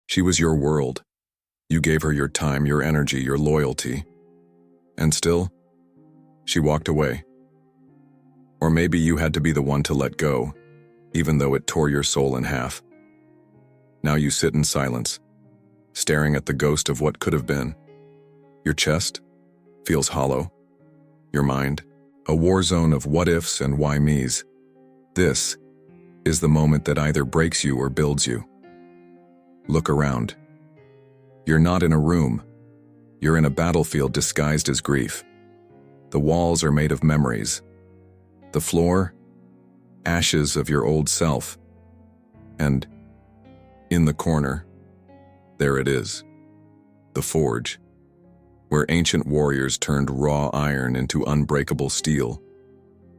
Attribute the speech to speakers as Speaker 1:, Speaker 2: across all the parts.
Speaker 1: She was your world. You gave her your time, your energy, your loyalty. And still, she walked away. Or maybe you had to be the one to let go, even though it tore your soul in half. Now you sit in silence, staring at the ghost of what could have been. Your chest feels hollow. Your mind, a war zone of what-ifs and why-me's. This is the moment that either breaks you or builds you. Look around. You're not in a room. You're in a battlefield disguised as grief. The walls are made of memories. The floor, ashes of your old self. And in the corner, there it is, the forge, where ancient warriors turned raw iron into unbreakable steel,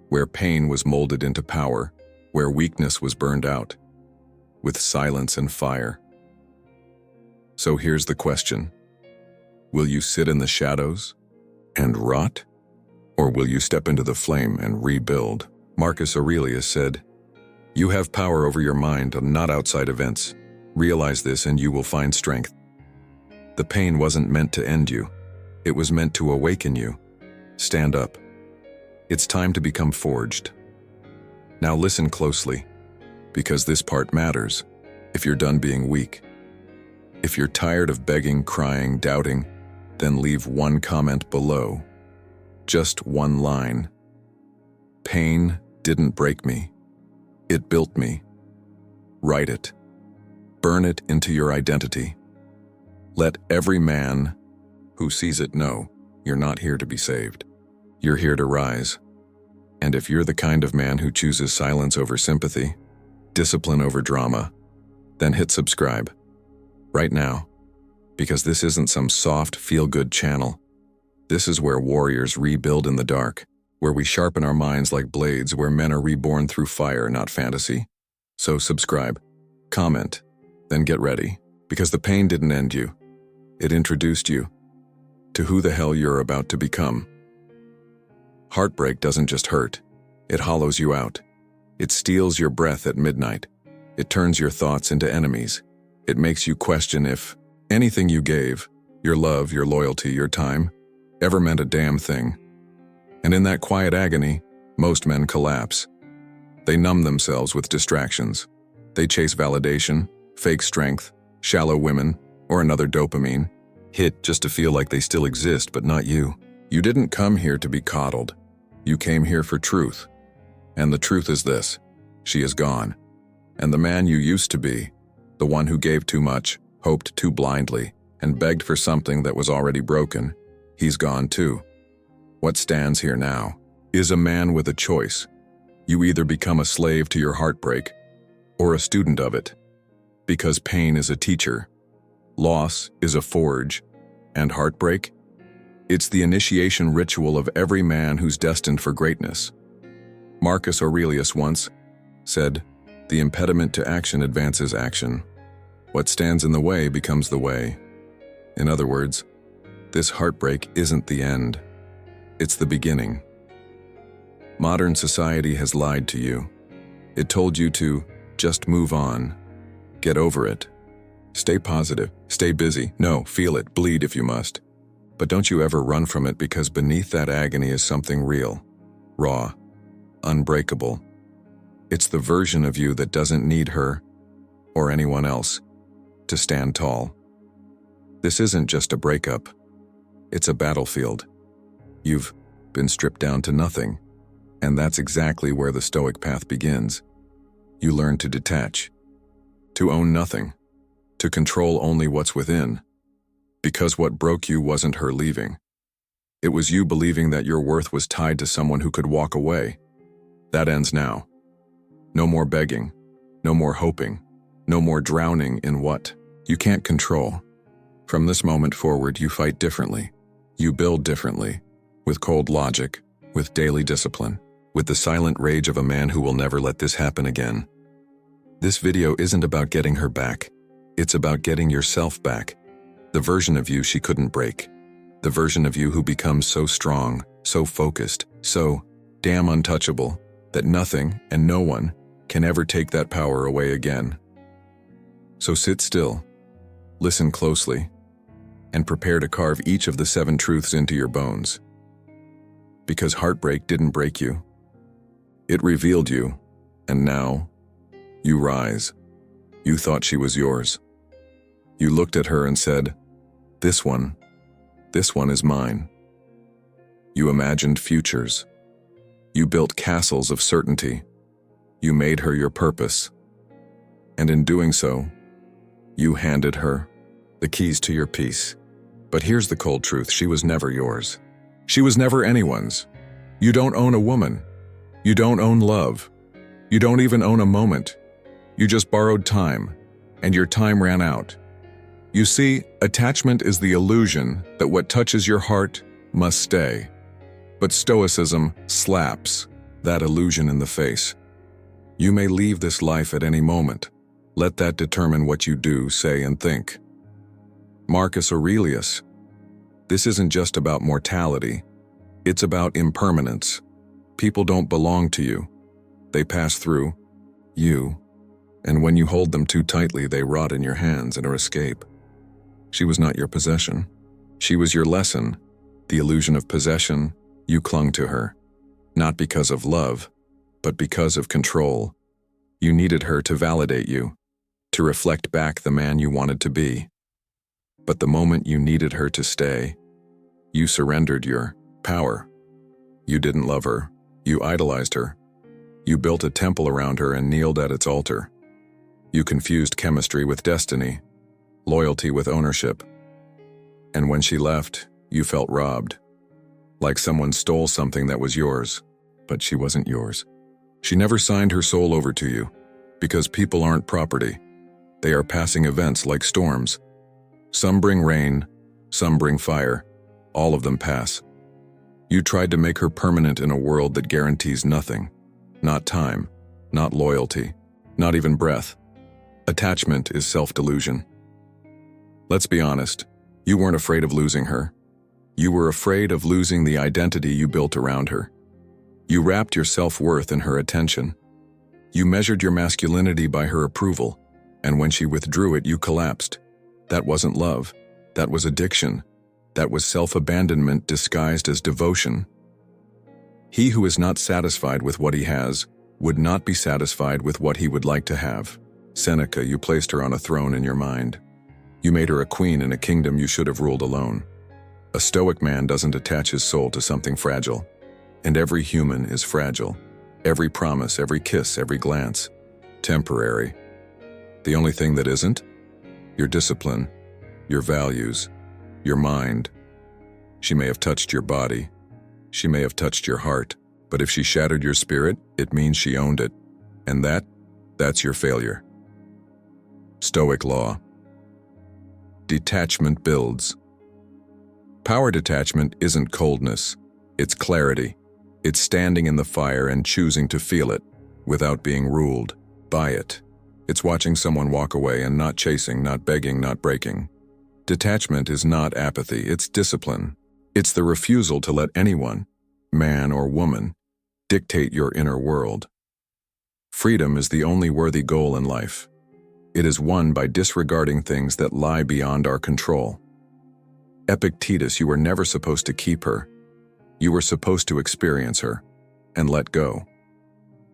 Speaker 1: where pain was molded into power, where weakness was burned out, with silence and fire. So here's the question. Will you sit in the shadows and rot? Or will you step into the flame and rebuild? Marcus Aurelius said, "You have power over your mind, not outside events. Realize this and you will find strength." The pain wasn't meant to end you. It was meant to awaken you. Stand up. It's time to become forged. Now listen closely, because this part matters. If you're done being weak, if you're tired of begging, crying, doubting, then leave one comment below. Just one line. Pain didn't break me. It built me. Write it. Burn it into your identity. Let every man who sees it know you're not here to be saved. You're here to rise. And if you're the kind of man who chooses silence over sympathy, discipline over drama, then hit subscribe. Right now. Because this isn't some soft, feel-good channel. This is where warriors rebuild in the dark, where we sharpen our minds like blades, where men are reborn through fire, not fantasy. So subscribe, comment, then get ready, because the pain didn't end you. It introduced you to who the hell you're about to become. Heartbreak doesn't just hurt. It hollows you out. It steals your breath at midnight. It turns your thoughts into enemies. It makes you question if anything you gave, your love, your loyalty, your time, ever meant a damn thing. And in that quiet agony, most men collapse. They numb themselves with distractions. They chase validation, fake strength, shallow women, or another dopamine hit just to feel like they still exist, but not you. You didn't come here to be coddled. You came here for truth. And the truth is this: she is gone. And the man you used to be, the one who gave too much, hoped too blindly, and begged for something that was already broken, he's gone too. What stands here now is a man with a choice. You either become a slave to your heartbreak or a student of it. Because pain is a teacher, loss is a forge, and heartbreak? It's the initiation ritual of every man who's destined for greatness. Marcus Aurelius once said, "The impediment to action advances action. What stands in the way becomes the way." In other words, this heartbreak isn't the end. It's the beginning. Modern society has lied to you. It told you to just move on. Get over it. Stay positive. Stay busy. No, feel it. Bleed if you must. But don't you ever run from it, because beneath that agony is something real, raw, unbreakable. It's the version of you that doesn't need her or anyone else to stand tall. This isn't just a breakup. It's a battlefield. You've been stripped down to nothing, and that's exactly where the Stoic path begins. You learn to detach, to own nothing, to control only what's within. Because what broke you wasn't her leaving. It was you believing that your worth was tied to someone who could walk away. That ends now. No more begging, no more hoping, no more drowning in what you can't control. From this moment forward, you fight differently. You build differently, with cold logic, with daily discipline, with the silent rage of a man who will never let this happen again. This video isn't about getting her back. It's about getting yourself back. The version of you she couldn't break. The version of you who becomes so strong, so focused, so damn untouchable, that nothing and no one can ever take that power away again. So sit still. Listen closely, and prepare to carve each of the 7 truths into your bones. Because heartbreak didn't break you. It revealed you, and now, you rise. You thought she was yours. You looked at her and said, this one is mine. You imagined futures. You built castles of certainty. You made her your purpose. And in doing so, you handed her the keys to your peace. But here's the cold truth, she was never yours. She was never anyone's. You don't own a woman. You don't own love. You don't even own a moment. You just borrowed time, and your time ran out. You see, attachment is the illusion that what touches your heart must stay. But Stoicism slaps that illusion in the face. You may leave this life at any moment. Let that determine what you do, say, and think. Marcus Aurelius. This isn't just about mortality. It's about impermanence. People don't belong to you. They pass through you. And when you hold them too tightly, they rot in your hands and are escape. She was not your possession. She was your lesson. The illusion of possession, you clung to her. Not because of love, but because of control. You needed her to validate you, to reflect back the man you wanted to be. But the moment you needed her to stay, you surrendered your power. You didn't love her. You idolized her. You built a temple around her and kneeled at its altar. You confused chemistry with destiny, loyalty with ownership. And when she left, you felt robbed, like someone stole something that was yours, but she wasn't yours. She never signed her soul over to you, because people aren't property. They are passing events like storms. Some bring rain, some bring fire. All of them pass. You tried to make her permanent in a world that guarantees nothing. Not time, not loyalty, not even breath. Attachment is self-delusion. Let's be honest, you weren't afraid of losing her. You were afraid of losing the identity you built around her. You wrapped your self-worth in her attention. You measured your masculinity by her approval, and when she withdrew it, you collapsed. That wasn't love. That was addiction. That was self-abandonment disguised as devotion. He who is not satisfied with what he has would not be satisfied with what he would like to have. Seneca, you placed her on a throne in your mind. You made her a queen in a kingdom you should have ruled alone. A Stoic man doesn't attach his soul to something fragile. And every human is fragile. Every promise, every kiss, every glance. Temporary. The only thing that isn't? Your discipline, your values, your mind. She may have touched your body. She may have touched your heart. But if she shattered your spirit, it means she owned it. And that's your failure. Stoic law. Detachment builds. Power detachment isn't coldness. It's clarity. It's standing in the fire and choosing to feel it without being ruled by it. It's watching someone walk away and not chasing, not begging, not breaking. Detachment is not apathy, it's discipline. It's the refusal to let anyone, man or woman, dictate your inner world. Freedom is the only worthy goal in life. It is won by disregarding things that lie beyond our control. Epictetus, you were never supposed to keep her. You were supposed to experience her and let go.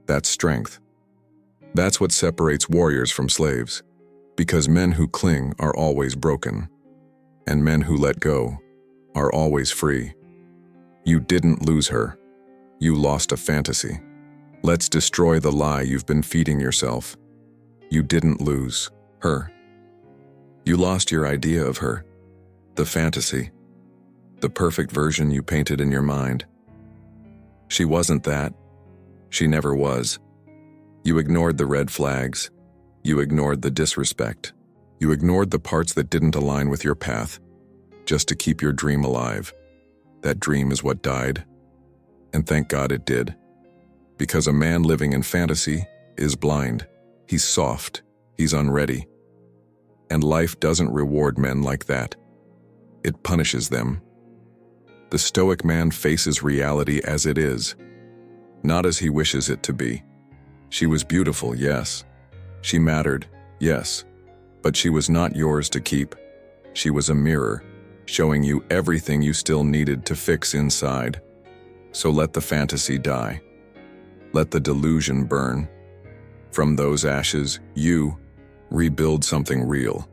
Speaker 1: That's strength. That's what separates warriors from slaves, because men who cling are always broken, and men who let go are always free. You didn't lose her. You lost a fantasy. Let's destroy the lie you've been feeding yourself. You didn't lose her. You lost your idea of her, the fantasy, the perfect version you painted in your mind. She wasn't that. She never was. You ignored the red flags. You ignored the disrespect. You ignored the parts that didn't align with your path, just to keep your dream alive. That dream is what died. And thank God it did. Because a man living in fantasy is blind. He's soft. He's unready. And life doesn't reward men like that. It punishes them. The Stoic man faces reality as it is, not as he wishes it to be. She was beautiful, yes. She mattered, yes. But she was not yours to keep. She was a mirror, showing you everything you still needed to fix inside. So let the fantasy die. Let the delusion burn. From those ashes, you rebuild something real.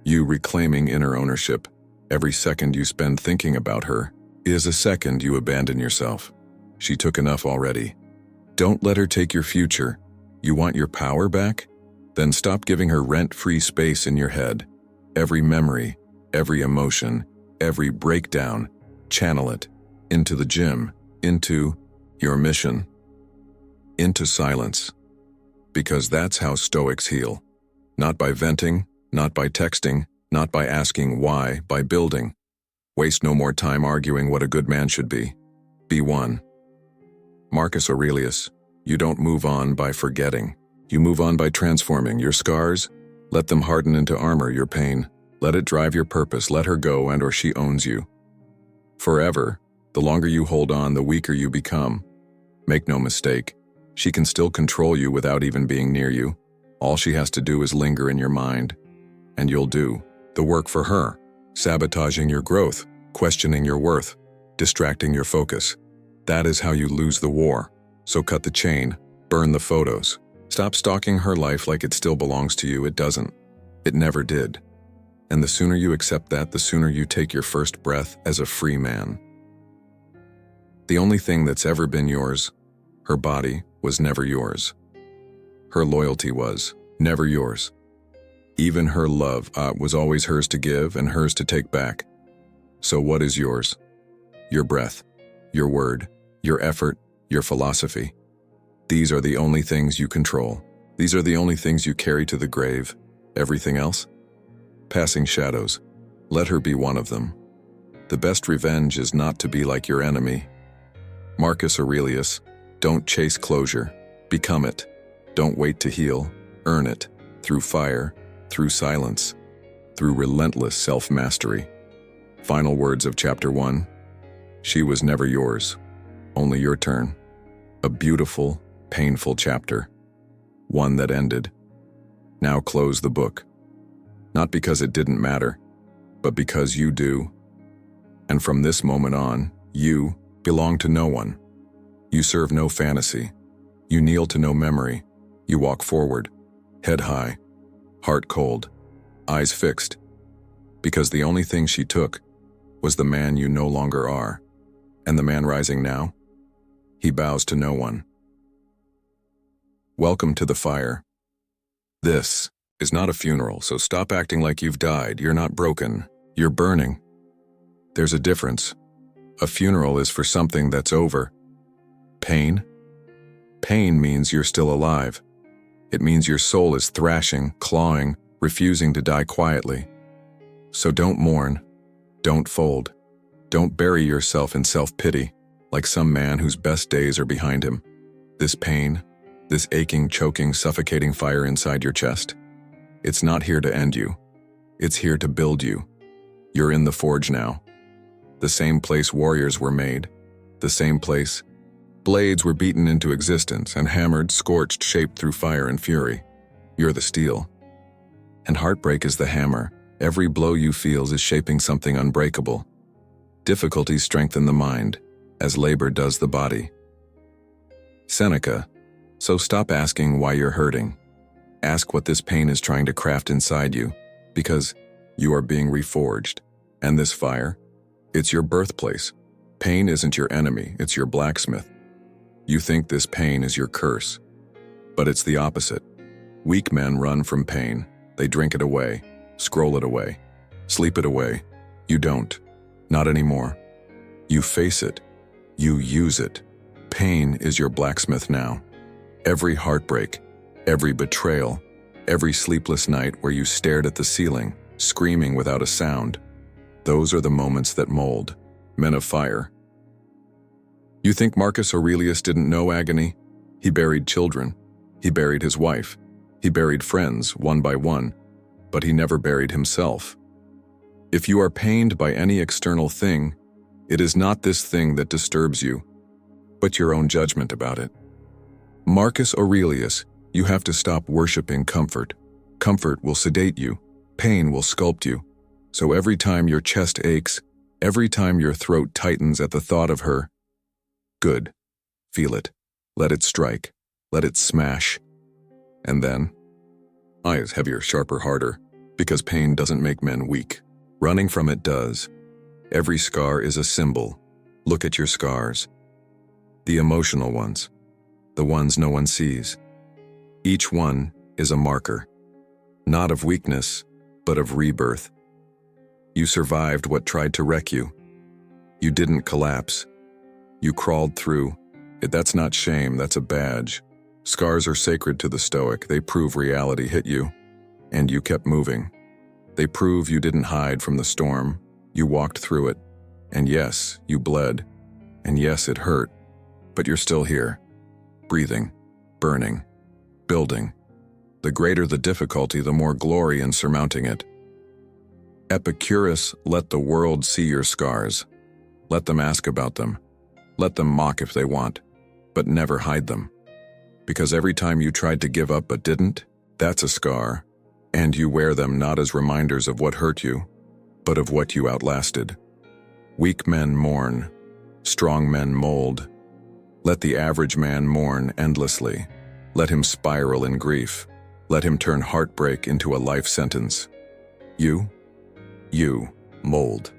Speaker 1: You reclaiming inner ownership. Every second you spend thinking about her is a second you abandon yourself. She took enough already. Don't let her take your future. You want your power back? Then stop giving her rent-free space in your head. Every memory, every emotion, every breakdown, channel it into the gym, into your mission, into silence. Because that's how Stoics heal. Not by venting, not by texting, not by asking why, by building. Waste no more time arguing what a good man should be. Be one. Marcus Aurelius, you don't move on by forgetting. You move on by transforming. Your scars, let them harden into armor. Your pain, let it drive your purpose. Let her go and or she owns you. Forever, the longer you hold on, the weaker you become. Make no mistake, she can still control you without even being near you. All she has to do is linger in your mind. And you'll do the work for her, sabotaging your growth, questioning your worth, distracting your focus. That is how you lose the war. So cut the chain, burn the photos. Stop stalking her life like it still belongs to you. It doesn't. It never did. And the sooner you accept that, the sooner you take your first breath as a free man. The only thing that's ever been yours, her body, was never yours. Her loyalty was never yours. Even her love was always hers to give and hers to take back. So what is yours? Your breath, your word, your effort, your philosophy. These are the only things you control. These are the only things you carry to the grave. Everything else? Passing shadows. Let her be one of them. The best revenge is not to be like your enemy. Marcus Aurelius, don't chase closure. Become it. Don't wait to heal. Earn it. Through fire, through silence, through relentless self-mastery. Final words of Chapter 1. She was never yours. Only your turn. A beautiful, painful chapter. One that ended. Now close the book. Not because it didn't matter, but because you do. And from this moment on, you belong to no one. You serve no fantasy. You kneel to no memory. You walk forward, head high, heart cold, eyes fixed. Because the only thing she took was the man you no longer are. And the man rising now? He bows to no one. Welcome to the fire. This is not a funeral, so stop acting like you've died. You're not broken. You're burning. There's a difference. A funeral is for something that's over. Pain? Pain means you're still alive. It means your soul is thrashing, clawing, refusing to die quietly. So don't mourn. Don't fold. Don't bury yourself in self-pity, like some man whose best days are behind him. This pain, this aching, choking, suffocating fire inside your chest, it's not here to end you. It's here to build you. You're in the forge now. The same place warriors were made. The same place blades were beaten into existence and hammered, scorched, shaped through fire and fury. You're the steel. And heartbreak is the hammer. Every blow you feel is shaping something unbreakable. Difficulties strengthen the mind, as labor does the body. Seneca, so stop asking why you're hurting. Ask what this pain is trying to craft inside you, because you are being reforged. And this fire, it's your birthplace. Pain isn't your enemy, it's your blacksmith. You think this pain is your curse, but it's the opposite. Weak men run from pain. They drink it away, scroll it away, sleep it away. You don't. Not anymore. You face it. You use it. Pain is your blacksmith now. Every heartbreak, every betrayal, every sleepless night where you stared at the ceiling, screaming without a sound, those are the moments that mold men of fire. You think Marcus Aurelius didn't know agony? He buried children. He buried his wife. He buried friends, one by one, but he never buried himself. If you are pained by any external thing, it is not this thing that disturbs you, but your own judgment about it. Marcus Aurelius, you have to stop worshiping comfort. Comfort will sedate you. Pain will sculpt you. So every time your chest aches, every time your throat tightens at the thought of her, good. Feel it. Let it strike. Let it smash. And then, eyes heavier, sharper, harder, because pain doesn't make men weak. Running from it does. Every scar is a symbol. Look at your scars. The emotional ones. The ones no one sees. Each one is a marker. Not of weakness, but of rebirth. You survived what tried to wreck you. You didn't collapse. You crawled through. That's not shame, that's a badge. Scars are sacred to the Stoic. They prove reality hit you, and you kept moving. They prove you didn't hide from the storm. You walked through it. And yes, you bled. And yes, it hurt. But you're still here. Breathing. Burning. Building. The greater the difficulty, the more glory in surmounting it. Epictetus, let the world see your scars. Let them ask about them. Let them mock if they want, but never hide them. Because every time you tried to give up but didn't, that's a scar. And you wear them not as reminders of what hurt you, but of what you outlasted. Weak men mourn. Strong men mold. Let the average man mourn endlessly. Let him spiral in grief. Let him turn heartbreak into a life sentence. You mold.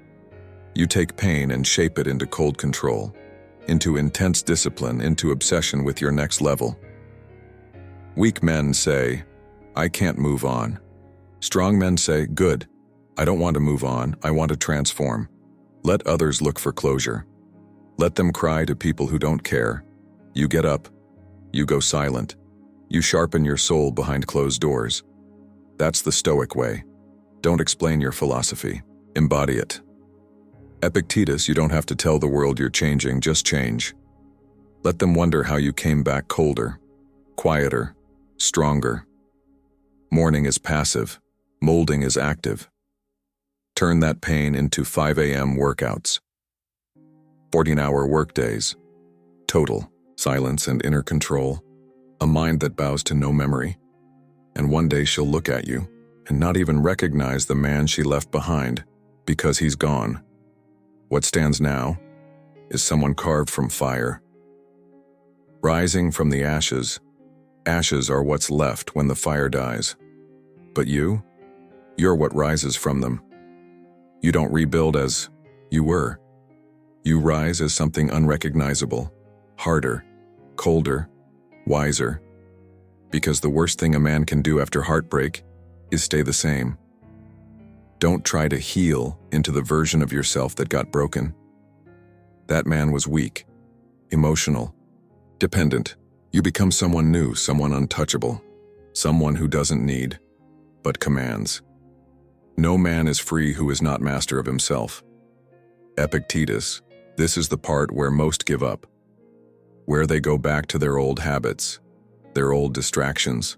Speaker 1: You take pain and shape it into cold control, into intense discipline, into obsession with your next level. Weak men say, I can't move on. Strong men say, good, I don't want to move on, I want to transform. Let others look for closure. Let them cry to people who don't care. You get up. You go silent. You sharpen your soul behind closed doors. That's the Stoic way. Don't explain your philosophy. Embody it. Epictetus, you don't have to tell the world you're changing, just change. Let them wonder how you came back colder, quieter, stronger. Mourning is passive. Molding is active. Turn that pain into 5 a.m. workouts. 14-hour workdays. Total silence and inner control. A mind that bows to no memory. And one day she'll look at you and not even recognize the man she left behind because he's gone. What stands now is someone carved from fire. Rising from the ashes. Ashes are what's left when the fire dies. But you're what rises from them. You don't rebuild as you were. You rise as something unrecognizable, harder, colder, wiser. Because the worst thing a man can do after heartbreak is stay the same. Don't try to heal into the version of yourself that got broken. That man was weak, emotional, dependent. You become someone new, someone untouchable, someone who doesn't need, but commands. No man is free who is not master of himself. Epictetus, this is the part where most give up, where they go back to their old habits, their old distractions,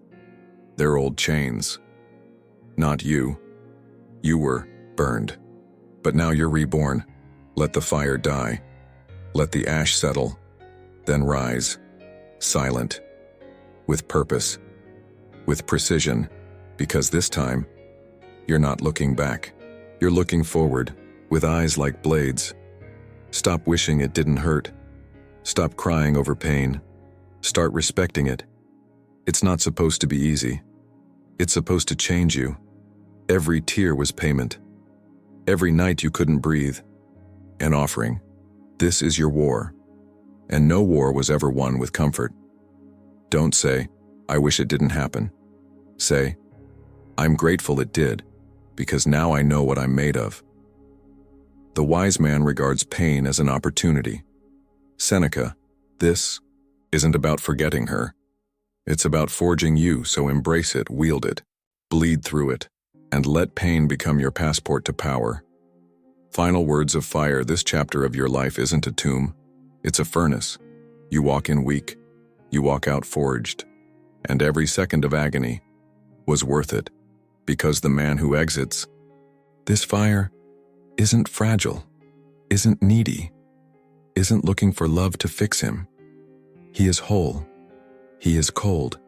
Speaker 1: their old chains. Not you. You were burned, but now you're reborn. Let the fire die. Let the ash settle, then rise, silent, with purpose, with precision, because this time, you're not looking back. You're looking forward, with eyes like blades. Stop wishing it didn't hurt. Stop crying over pain. Start respecting it. It's not supposed to be easy. It's supposed to change you. Every tear was payment. Every night you couldn't breathe. An offering. This is your war. And no war was ever won with comfort. Don't say, I wish it didn't happen. Say, I'm grateful it did, because now I know what I'm made of. The wise man regards pain as an opportunity. Seneca, this isn't about forgetting her. It's about forging you, so embrace it, wield it, bleed through it, and let pain become your passport to power. Final words of fire, this chapter of your life isn't a tomb, it's a furnace. You walk in weak, you walk out forged, and every second of agony was worth it, because the man who exits this fire isn't fragile, isn't needy, isn't looking for love to fix him. He is whole. He is cold.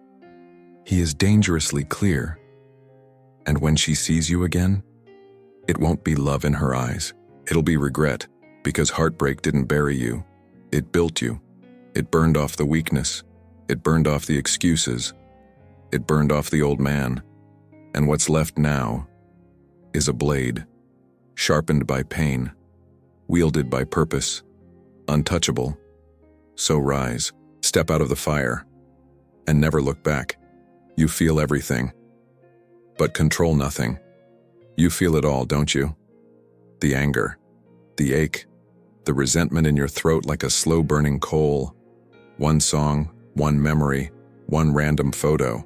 Speaker 1: He is dangerously clear. And when she sees you again, it won't be love in her eyes. It'll be regret, because heartbreak didn't bury you. It built you. It burned off the weakness. It burned off the excuses. It burned off the old man. And what's left now is a blade, sharpened by pain, wielded by purpose, untouchable. So rise, step out of the fire, and never look back. You feel everything, but control nothing. You feel it all, don't you? The anger, the ache, the resentment in your throat like a slow-burning coal. One song, one memory, one random photo,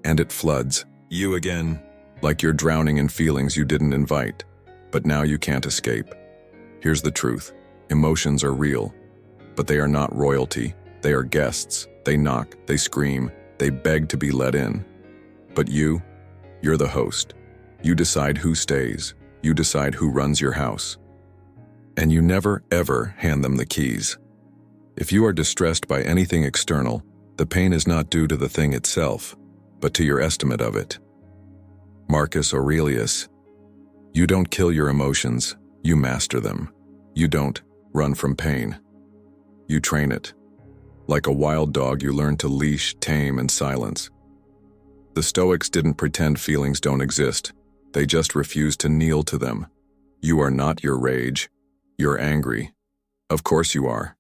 Speaker 1: and it floods you again, like you're drowning in feelings you didn't invite, but now you can't escape. Here's the truth. Emotions are real, but they are not royalty. They are guests. They knock, they scream, they beg to be let in. But you're the host. You decide who stays. You decide who runs your house. And you never, ever hand them the keys. If you are distressed by anything external, the pain is not due to the thing itself, but to your estimate of it. Marcus Aurelius. You don't kill your emotions, you master them. You don't run from pain. You train it. Like a wild dog, you learn to leash, tame, and silence. The Stoics didn't pretend feelings don't exist. They just refused to kneel to them. You are not your rage. You're angry. Of course you are.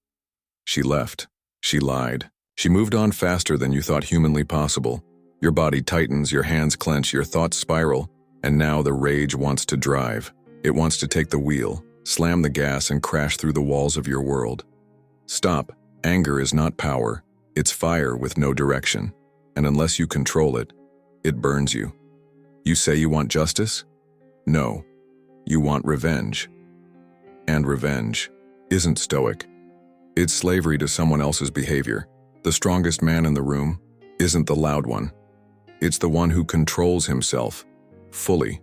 Speaker 1: She left. She lied. She moved on faster than you thought humanly possible. Your body tightens, your hands clench, your thoughts spiral, and now the rage wants to drive. It wants to take the wheel, slam the gas, and crash through the walls of your world. Stop. Anger is not power. It's fire with no direction. And unless you control it, it burns you. You say you want justice? No. You want revenge. And revenge isn't stoic. It's slavery to someone else's behavior. The strongest man in the room isn't the loud one. It's the one who controls himself fully.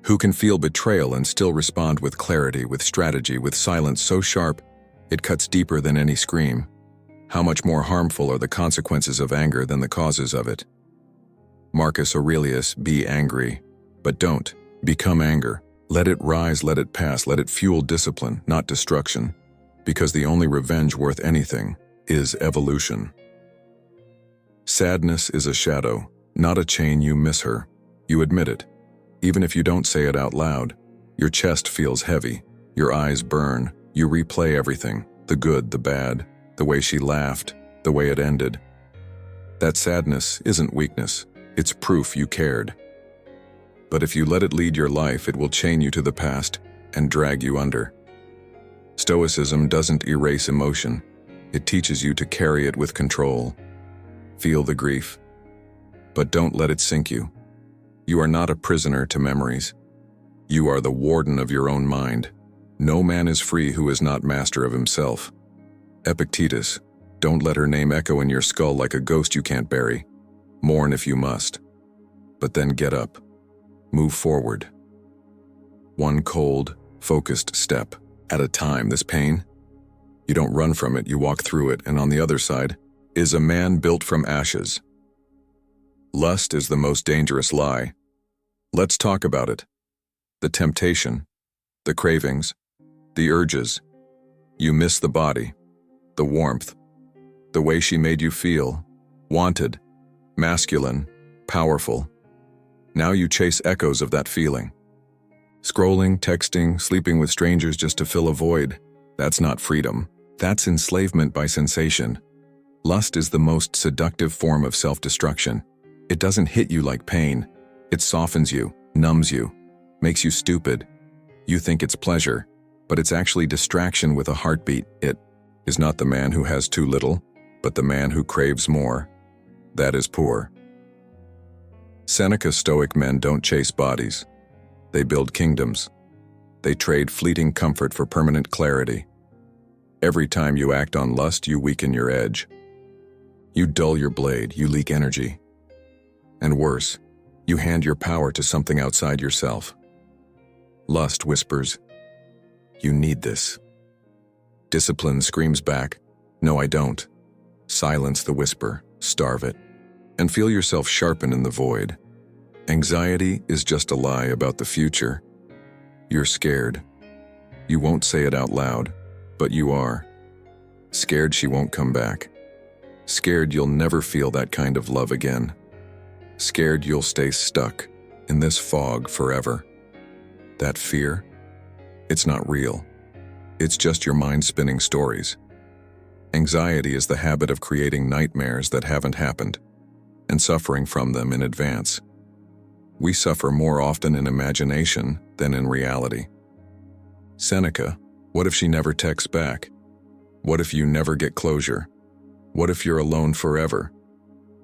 Speaker 1: Who can feel betrayal and still respond with clarity, with strategy, with silence so sharp it cuts deeper than any scream. How much more harmful are the consequences of anger than the causes of it? Marcus Aurelius, be angry, but don't become anger. Let it rise, let it pass, let it fuel discipline, not destruction. Because the only revenge worth anything is evolution. Sadness is a shadow, not a chain. You miss her. You admit it. Even if you don't say it out loud, your chest feels heavy, your eyes burn, you replay everything, the good, the bad, the way she laughed, the way it ended. That sadness isn't weakness, it's proof you cared. But if you let it lead your life, it will chain you to the past and drag you under. Stoicism doesn't erase emotion, it teaches you to carry it with control. Feel the grief, but don't let it sink you. You are not a prisoner to memories. You are the warden of your own mind. No man is free who is not master of himself. Epictetus, don't let her name echo in your skull like a ghost you can't bury. Mourn if you must, but then get up. Move forward. One cold, focused step at a time. This pain, you don't run from it, you walk through it, and on the other side is a man built from ashes. Lust is the most dangerous lie. Let's talk about it. The temptation, the cravings, the urges. You miss the body, the warmth, the way she made you feel, wanted, masculine, powerful. Now you chase echoes of that feeling. Scrolling, texting, sleeping with strangers just to fill a void. That's not freedom. That's enslavement by sensation. Lust is the most seductive form of self-destruction. It doesn't hit you like pain. It softens you, numbs you, makes you stupid. You think it's pleasure, but it's actually distraction with a heartbeat. It is not the man who has too little, but the man who craves more. That is poor. Seneca Stoic men don't chase bodies. They build kingdoms. They trade fleeting comfort for permanent clarity. Every time you act on lust, you weaken your edge. You dull your blade, you leak energy. And worse, you hand your power to something outside yourself. Lust whispers, "You need this." Discipline screams back, "No, I don't." Silence the whisper, starve it, and feel yourself sharpen in the void. Anxiety is just a lie about the future. You're scared. You won't say it out loud, but you are. Scared she won't come back. Scared you'll never feel that kind of love again. Scared you'll stay stuck in this fog forever. That fear? It's not real. It's just your mind spinning stories. Anxiety is the habit of creating nightmares that haven't happened and suffering from them in advance. We suffer more often in imagination than in reality. Seneca, what if she never texts back? What if you never get closure? What if you're alone forever?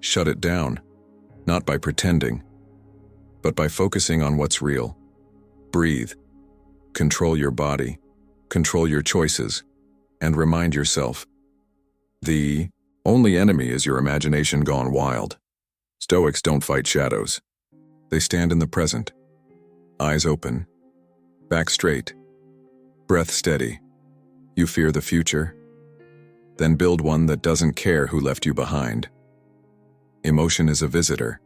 Speaker 1: Shut it down, not by pretending, but by focusing on what's real. Breathe, control your body, control your choices, and remind yourself, the only enemy is your imagination gone wild. Stoics don't fight shadows. They stand in the present, eyes open, back straight, breath steady. You fear the future? Then build one that doesn't care who left you behind. Emotion is a visitor.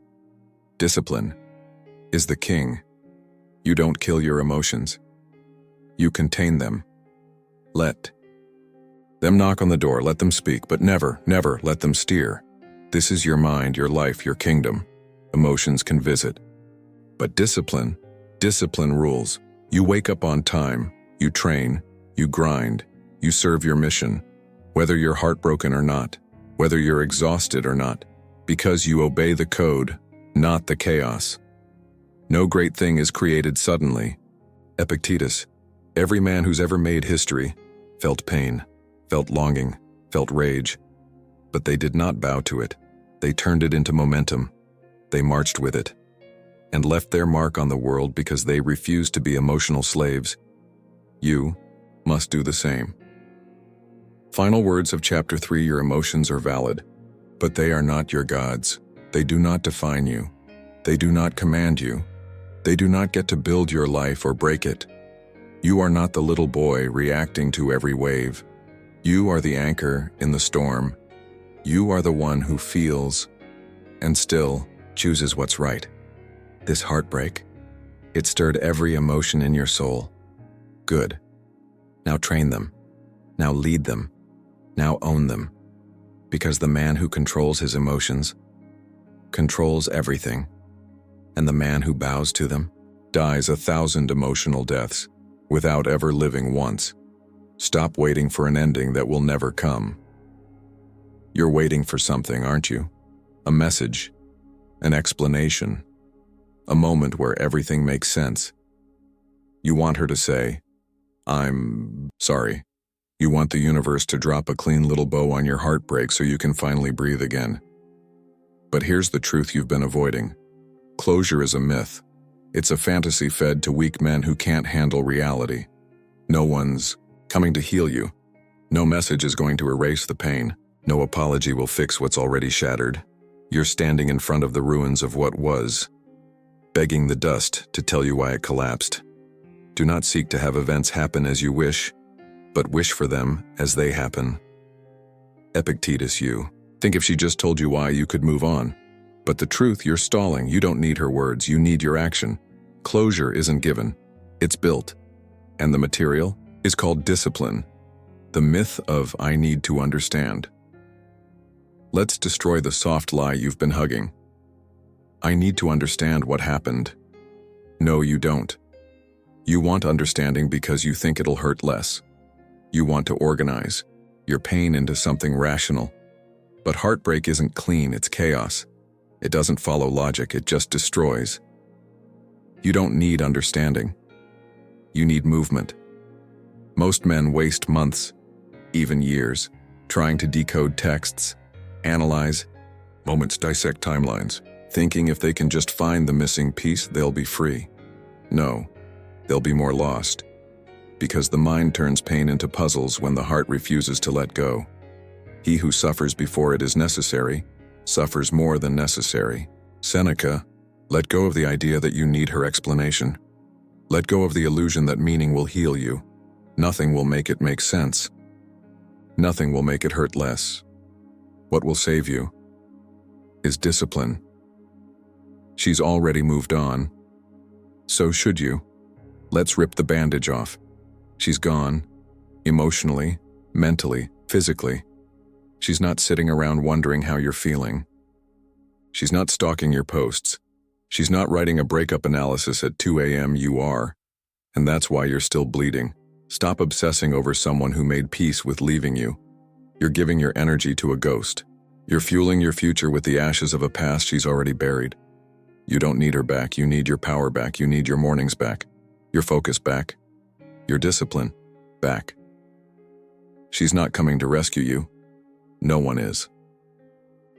Speaker 1: Discipline is the king. You don't kill your emotions. You contain them. Let them knock on the door, let them speak, but never, never let them steer. This is your mind, your life, your kingdom. Emotions can visit. But discipline rules. You wake up on time, you train, you grind, you serve your mission, whether you're heartbroken or not, whether you're exhausted or not, because you obey the code, not the chaos. No great thing is created suddenly. Epictetus, every man who's ever made history, felt pain, felt longing, felt rage, but they did not bow to it. They turned it into momentum. They marched with it, and left their mark on the world because they refused to be emotional slaves. You must do the same. Final words of Chapter 3. Your emotions are valid, but they are not your gods. They do not define you. They do not command you. They do not get to build your life or break it. You are not the little boy reacting to every wave. You are the anchor in the storm. You are the one who feels and still chooses what's right. This heartbreak, it stirred every emotion in your soul. Good. Now train them. Now lead them. Now own them. Because the man who controls his emotions controls everything. And the man who bows to them dies 1,000 emotional deaths without ever living once. Stop waiting for an ending that will never come. You're waiting for something, aren't you? A message, an explanation, a moment where everything makes sense. You want her to say, "I'm sorry." You want the universe to drop a clean little bow on your heartbreak so you can finally breathe again. But here's the truth you've been avoiding. Closure is a myth. It's a fantasy fed to weak men who can't handle reality. No one's coming to heal you. No message is going to erase the pain. No apology will fix what's already shattered. You're standing in front of the ruins of what was, begging the dust to tell you why it collapsed. Do not seek to have events happen as you wish, but wish for them as they happen. Epictetus, you think if she just told you why, you could move on. But the truth, you're stalling. You don't need her words, you need your action. Closure isn't given, it's built. And the material is called discipline. The myth of I need to understand. Let's destroy the soft lie you've been hugging. I need to understand what happened. No, you don't. You want understanding because you think it'll hurt less. You want to organize your pain into something rational. But heartbreak isn't clean, it's chaos. It doesn't follow logic, it just destroys. You don't need understanding. You need movement. Most men waste months, even years, trying to decode texts, analyze moments, dissect timelines, thinking if they can just find the missing piece, they'll be free. No, they'll be more lost. Because the mind turns pain into puzzles when the heart refuses to let go. He who suffers before it is necessary, suffers more than necessary. Seneca, let go of the idea that you need her explanation. Let go of the illusion that meaning will heal you. Nothing will make it make sense. Nothing will make it hurt less. What will save you is discipline. She's already moved on. So should you. Let's rip the bandage off. She's gone. Emotionally, mentally, physically. She's not sitting around wondering how you're feeling. She's not stalking your posts. She's not writing a breakup analysis at 2 a.m. You are. And that's why you're still bleeding. Stop obsessing over someone who made peace with leaving you. You're giving your energy to a ghost. You're fueling your future with the ashes of a past she's already buried. You don't need her back. You need your power back. You need your mornings back. Your focus back. Your discipline back. She's not coming to rescue you. No one is.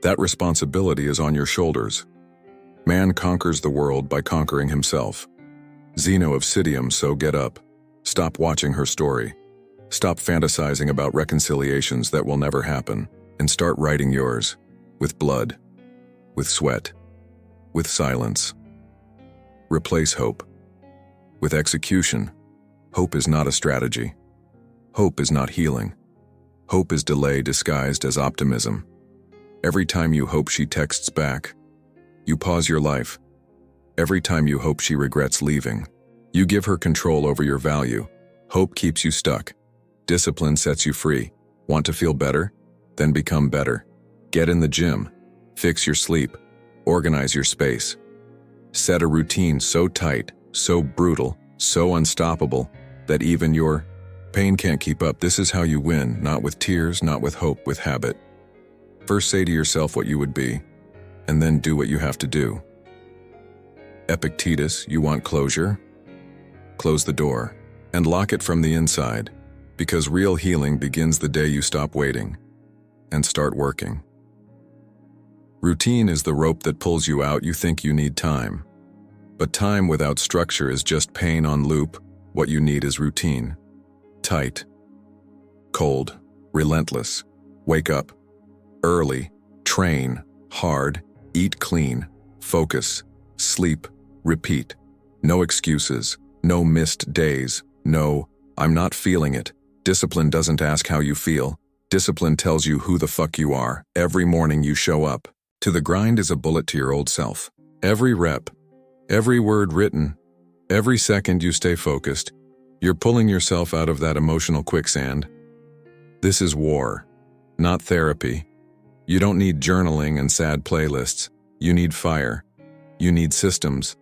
Speaker 1: That responsibility is on your shoulders. Man conquers the world by conquering himself. Zeno of Citium, so get up. Stop watching her story. Stop fantasizing about reconciliations that will never happen, and start writing yours, with blood, with sweat, with silence. Replace hope with execution. Hope is not a strategy. Hope is not healing. Hope is delay disguised as optimism. Every time you hope she texts back, you pause your life. Every time you hope she regrets leaving, you give her control over your value. Hope keeps you stuck. Discipline sets you free. Want to feel better? Then become better. Get in the gym. Fix your sleep. Organize your space. Set a routine so tight, so brutal, so unstoppable, that even your pain can't keep up. This is how you win, not with tears, not with hope, with habit. First say to yourself what you would be, and then do what you have to do. Epictetus, you want closure? Close the door, and lock it from the inside, because real healing begins the day you stop waiting and start working. Routine is the rope that pulls you out. You think you need time. But time without structure is just pain on loop. What you need is routine. Tight, cold, relentless. Wake up early, train hard, eat clean, focus, sleep, repeat. No excuses, no missed days, no, I'm not feeling it. Discipline doesn't ask how you feel. Discipline tells you who the fuck you are. Every morning you show up. To the grind is a bullet to your old self. Every rep, every word written, every second you stay focused, you're pulling yourself out of that emotional quicksand. This is war, not therapy. You don't need journaling and sad playlists. You need fire. You need systems.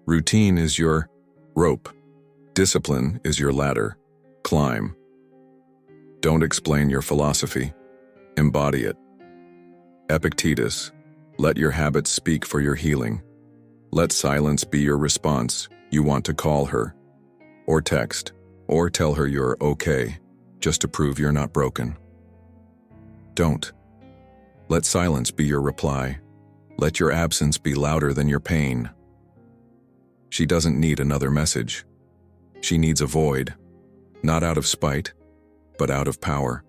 Speaker 1: Routine is your rope. Discipline is your ladder. Climb. Don't explain your philosophy. Embody it. Epictetus, let your habits speak for your healing. Let silence be your response. You want to call her, or text, or tell her you're okay, just to prove you're not broken. Don't. Let silence be your reply. Let your absence be louder than your pain. She doesn't need another message. She needs a void, not out of spite, but out of power.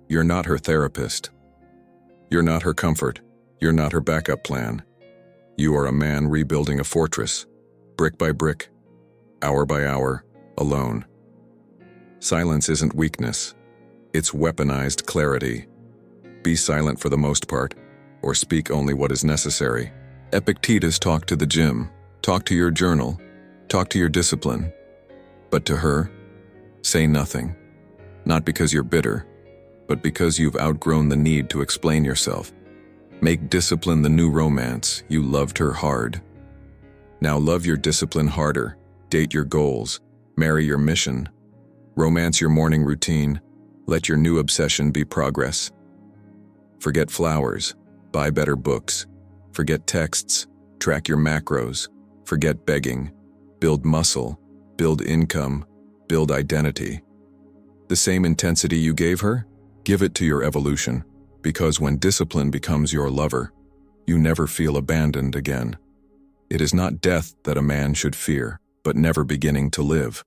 Speaker 1: You're not her therapist. You're not her comfort. You're not her backup plan. You are a man rebuilding a fortress, brick by brick, hour by hour, alone. Silence isn't weakness. It's weaponized clarity. Be silent for the most part, or speak only what is necessary. Epictetus talked to the gym, talk to your journal, talk to your discipline. But to her, say nothing. Not because you're bitter, but because you've outgrown the need to explain yourself. Make discipline the new romance. You loved her hard. Now love your discipline harder. Date your goals. Marry your mission. Romance your morning routine. Let your new obsession be progress. Forget flowers. Buy better books. Forget texts. Track your macros. Forget begging. Build muscle. Build income. Build identity. The same intensity you gave her? Give it to your evolution, because when discipline becomes your lover, you never feel abandoned again. It is not death that a man should fear, but never beginning to live.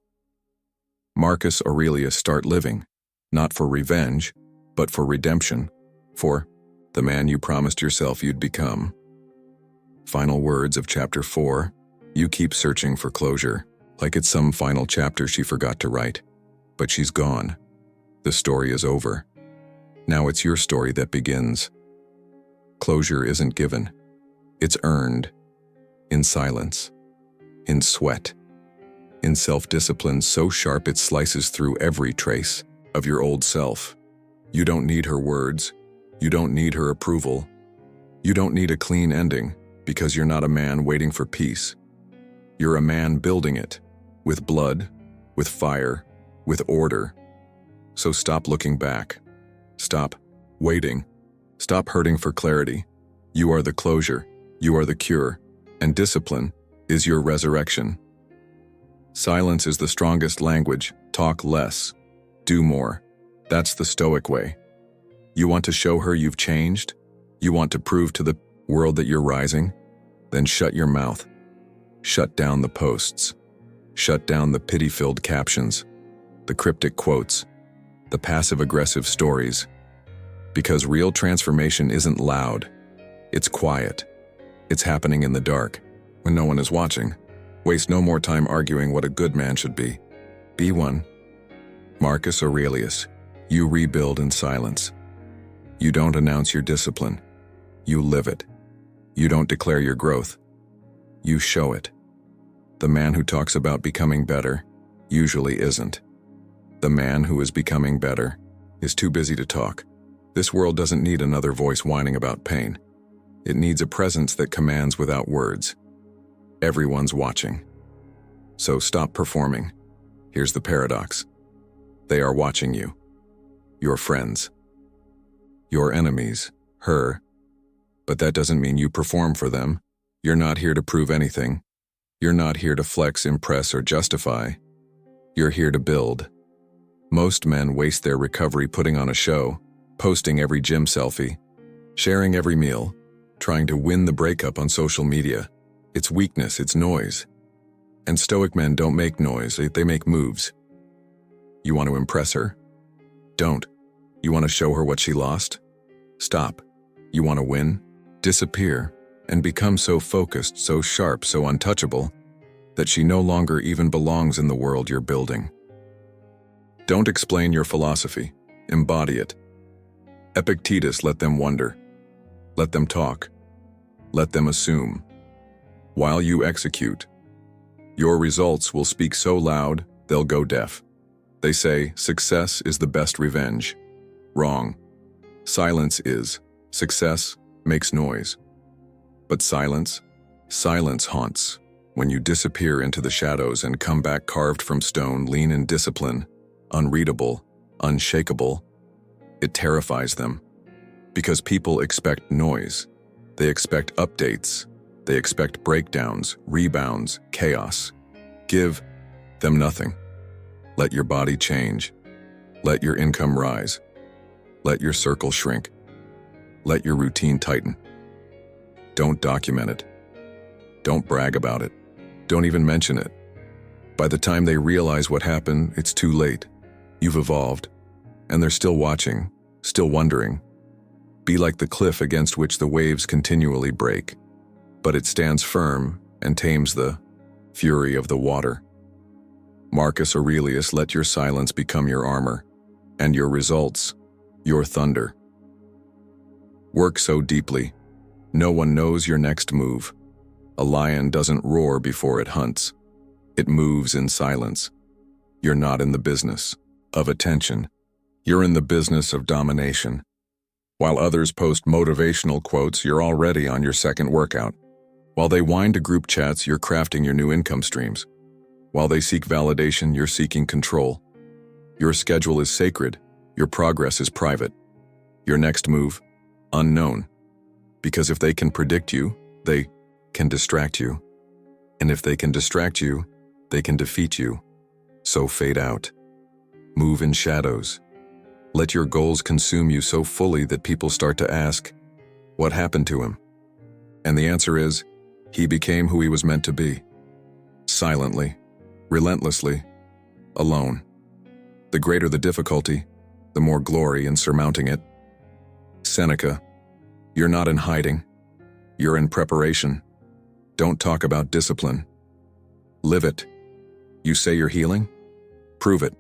Speaker 1: Marcus Aurelius, start living, not for revenge, but for redemption, for the man you promised yourself you'd become. Final words of chapter 4. You keep searching for closure, like it's some final chapter she forgot to write. But she's gone. The story is over. Now it's your story that begins. Closure isn't given. It's earned in silence, in sweat, in self-discipline so sharp it slices through every trace of your old self. You don't need her words. You don't need her approval. You don't need a clean ending because you're not a man waiting for peace. You're a man building it with blood, with fire, with order. So stop looking back. Stop waiting. Stop hurting for clarity. You are the closure. You are the cure. And discipline is your resurrection. Silence is the strongest language. Talk less. Do more. That's the Stoic way. You want to show her you've changed? You want to prove to the world that you're rising? Then shut your mouth. Shut down the posts. Shut down the pity-filled captions, the cryptic quotes, the passive-aggressive stories. Because real transformation isn't loud. It's quiet. It's happening in the dark, when no one is watching. Waste no more time arguing what a good man should be. Be one. Marcus Aurelius, you rebuild in silence. You don't announce your discipline. You live it. You don't declare your growth. You show it. The man who talks about becoming better usually isn't. The man who is becoming better is too busy to talk. This world doesn't need another voice whining about pain. It needs a presence that commands without words. Everyone's watching. So stop performing. Here's the paradox. They are watching you. Your friends. Your enemies. Her. But that doesn't mean you perform for them. You're not here to prove anything. You're not here to flex, impress, or justify. You're here to build. Most men waste their recovery putting on a show, posting every gym selfie, sharing every meal, trying to win the breakup on social media. It's weakness, it's noise. And Stoic men don't make noise, they make moves. You want to impress her? Don't. You want to show her what she lost? Stop. You want to win? Disappear, and become so focused, so sharp, so untouchable, that she no longer even belongs in the world you're building. Don't explain your philosophy. Embody it. Epictetus let them wonder. Let them talk. Let them assume. While you execute, your results will speak so loud, they'll go deaf. They say, success is the best revenge. Wrong. Silence is. Success makes noise. But silence haunts. When you disappear into the shadows and come back carved from stone, lean in discipline, unreadable, unshakable, it terrifies them. Because people expect noise. They expect updates. They expect breakdowns, rebounds, chaos. Give them nothing. Let your body change. Let your income rise. Let your circle shrink. Let your routine tighten. Don't document it. Don't brag about it. Don't even mention it. By the time they realize what happened, it's too late. You've evolved, and they're still watching, still wondering. Be like the cliff against which the waves continually break, but it stands firm and tames the fury of the water. Marcus Aurelius, let your silence become your armor, and your results, your thunder. Work so deeply, no one knows your next move. A lion doesn't roar before it hunts. It moves in silence. You're not in the business of attention. You're in the business of domination. While others post motivational quotes, you're already on your second workout. While they wind to group chats, you're crafting your new income streams. While they seek validation, you're seeking control. Your schedule is sacred. Your progress is private. Your next move, unknown. Because if they can predict you, they can distract you. And if they can distract you, they can defeat you. So fade out. Move in shadows. Let your goals consume you so fully that people start to ask, what happened to him? And the answer is, he became who he was meant to be. Silently, relentlessly, alone. The greater the difficulty, the more glory in surmounting it. Seneca, you're not in hiding. You're in preparation. Don't talk about discipline. Live it. You say you're healing? Prove it.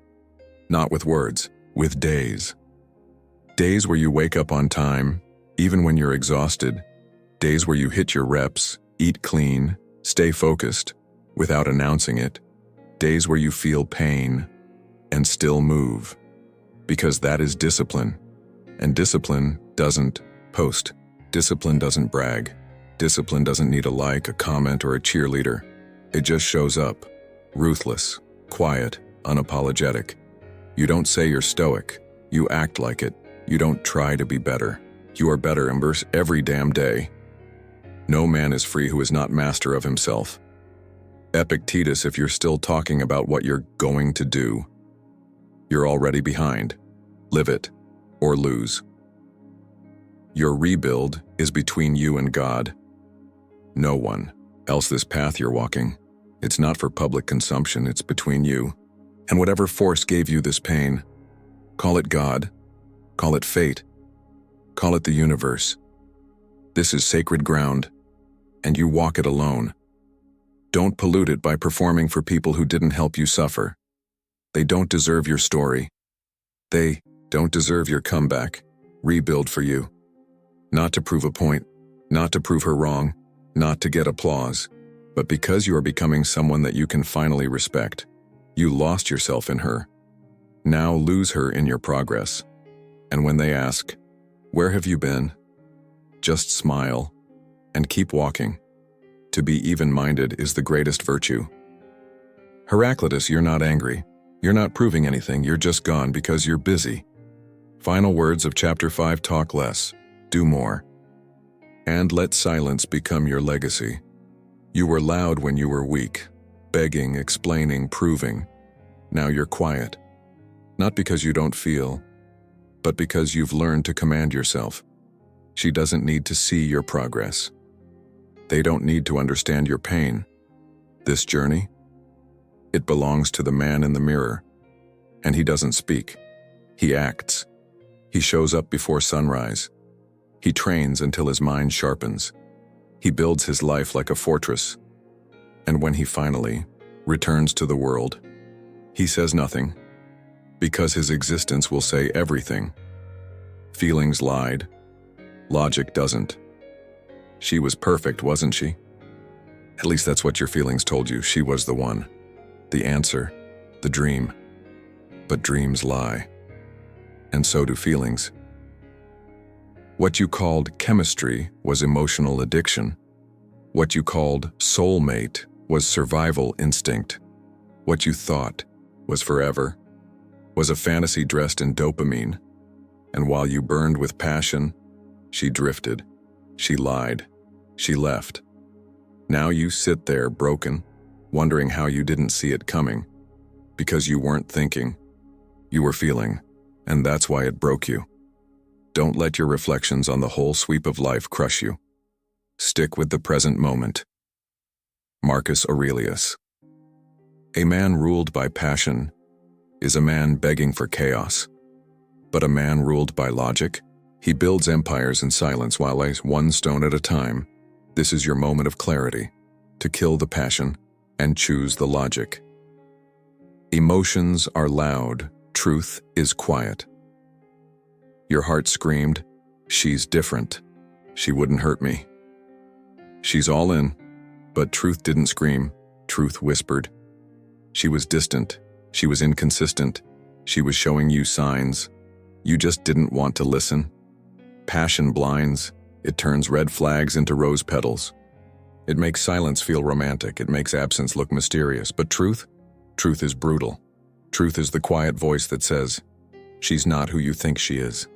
Speaker 1: Not with words, with days. Days where you wake up on time, even when you're exhausted. Days where you hit your reps, eat clean, stay focused, without announcing it. Days where you feel pain and still move. Because that is discipline. And discipline doesn't post. Discipline doesn't brag. Discipline doesn't need a like, a comment, or a cheerleader. It just shows up, ruthless, quiet, unapologetic. You don't say you're stoic. You act like it. You don't try to be better. You are better every damn day. No man is free who is not master of himself. Epictetus, if you're still talking about what you're going to do, you're already behind. Live it, or lose. Your rebuild is between you and God. No one else. This path you're walking, it's not for public consumption, it's between you and whatever force gave you this pain. Call it God, call it fate, call it the universe. This is sacred ground, and you walk it alone. Don't pollute it by performing for people who didn't help you suffer. They don't deserve your story. They don't deserve your comeback. Rebuild for you. Not to prove a point, not to prove her wrong, not to get applause, but because you are becoming someone that you can finally respect. You lost yourself in her. Now lose her in your progress. And when they ask, "Where have you been?" just smile and keep walking. To be even-minded is the greatest virtue. Heraclitus, you're not angry. You're not proving anything, you're just gone because you're busy. Final words of Chapter 5: talk less, do more. And let silence become your legacy. You were loud when you were weak, begging, explaining, proving. Now you're quiet. Not because you don't feel, but because you've learned to command yourself. She doesn't need to see your progress. They don't need to understand your pain. This journey, it belongs to the man in the mirror. And he doesn't speak. He acts. He shows up before sunrise. He trains until his mind sharpens. He builds his life like a fortress. And when he finally returns to the world, he says nothing, because his existence will say everything. Feelings lied. Logic doesn't. She was perfect, wasn't she? At least that's what your feelings told you. She was the one. The answer. The dream. But dreams lie. And so do feelings. What you called chemistry was emotional addiction. What you called soulmate was survival instinct. What you thought was forever was a fantasy dressed in dopamine. And while you burned with passion, she drifted. She lied. She left. Now you sit there broken, wondering how you didn't see it coming. Because you weren't thinking. You were feeling, and that's why it broke you. Don't let your reflections on the whole sweep of life crush you. Stick with the present moment. Marcus Aurelius. A man ruled by passion is a man begging for chaos. But a man ruled by logic, he builds empires in silence while lays one stone at a time. This is your moment of clarity, to kill the passion and choose the logic. Emotions are loud, truth is quiet. Your heart screamed, "She's different. She wouldn't hurt me." She's all in, but truth didn't scream, truth whispered. She was distant, she was inconsistent, she was showing you signs. You just didn't want to listen. Passion blinds, it turns red flags into rose petals. It makes silence feel romantic, it makes absence look mysterious, but truth? Truth is brutal. Truth is the quiet voice that says, "She's not who you think she is."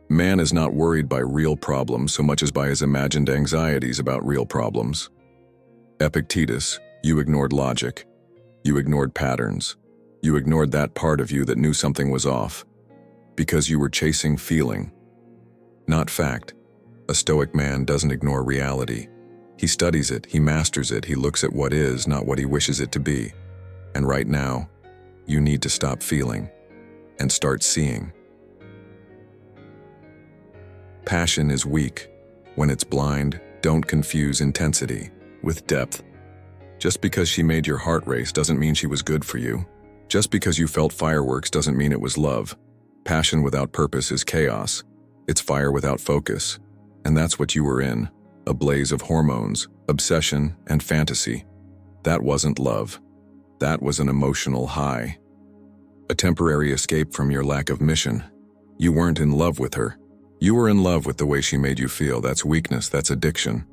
Speaker 1: Man is not worried by real problems so much as by his imagined anxieties about real problems. Epictetus, you ignored logic. You ignored patterns. You ignored that part of you that knew something was off. Because you were chasing feeling, not fact. A Stoic man doesn't ignore reality. He studies it, he masters it, he looks at what is, not what he wishes it to be. And right now, you need to stop feeling and start seeing. Passion is weak. When it's blind, don't confuse intensity with depth. Just because she made your heart race doesn't mean she was good for you. Just because you felt fireworks doesn't mean it was love. Passion without purpose is chaos. It's fire without focus. And that's what you were in. a blaze of hormones, obsession, and fantasy. That wasn't love. That was an emotional high. A temporary escape from your lack of mission. You weren't in love with her. You were in love with the way she made you feel. That's weakness, that's addiction.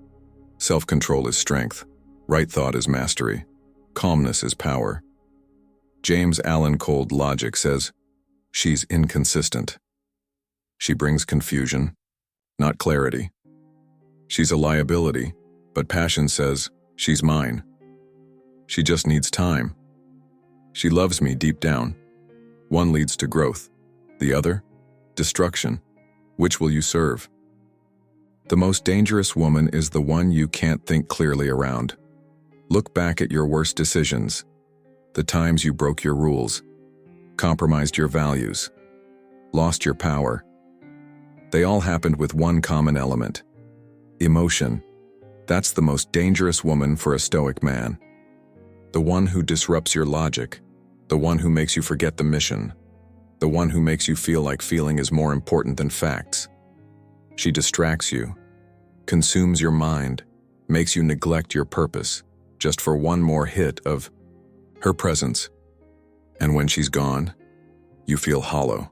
Speaker 1: Self-control is strength. Right thought is mastery. Calmness is power. James Allen Cold Logic says, she's inconsistent. She brings confusion, not clarity. She's a liability, but passion says, she's mine. She just needs time. She loves me deep down. One leads to growth. The other, destruction. Which will you serve? The most dangerous woman is the one you can't think clearly around. Look back at your worst decisions, the times you broke your rules, compromised your values, lost your power. They all happened with one common element: emotion. That's the most dangerous woman for a Stoic man. The one who disrupts your logic, the one who makes you forget the mission, the one who makes you feel like feeling is more important than facts. She distracts you, consumes your mind, makes you neglect your purpose, just for one more hit of her presence. And when she's gone, you feel hollow,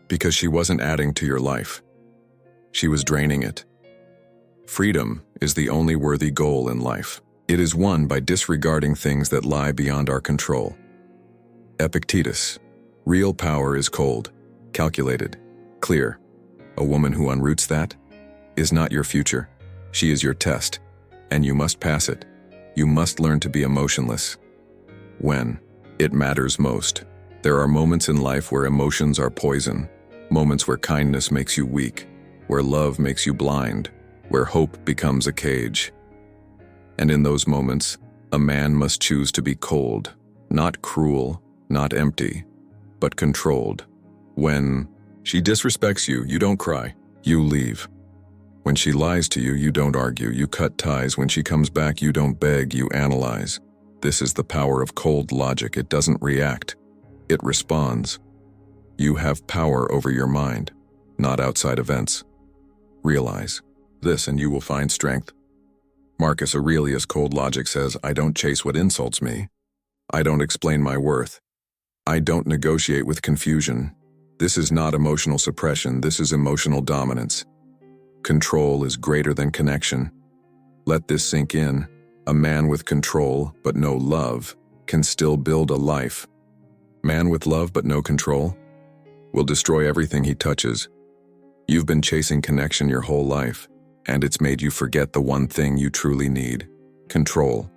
Speaker 1: because she wasn't adding to your life. She was draining it. Freedom is the only worthy goal in life. It is won by disregarding things that lie beyond our control. Epictetus, real power is cold, calculated, clear. A woman who unroots that is not your future. She is your test, and you must pass it. You must learn to be emotionless. When it matters most. There are moments in life where emotions are poison, moments where kindness makes you weak, where love makes you blind, where hope becomes a cage. And in those moments, a man must choose to be cold, not cruel, not empty, but controlled. When she disrespects you, you don't cry, you leave. When she lies to you, you don't argue, you cut ties. When she comes back, you don't beg, you analyze. This is the power of cold logic. It doesn't react, it responds. You have power over your mind, not outside events. Realize this and you will find strength. Marcus Aurelius Cold Logic says, I don't chase what insults me. I don't explain my worth. I don't negotiate with confusion. This is not emotional suppression, this is emotional dominance. Control is greater than connection. Let this sink in. A man with control but no love can still build a life. Man with love but no control will destroy everything he touches. You've been chasing connection your whole life, and it's made you forget the one thing you truly need: control.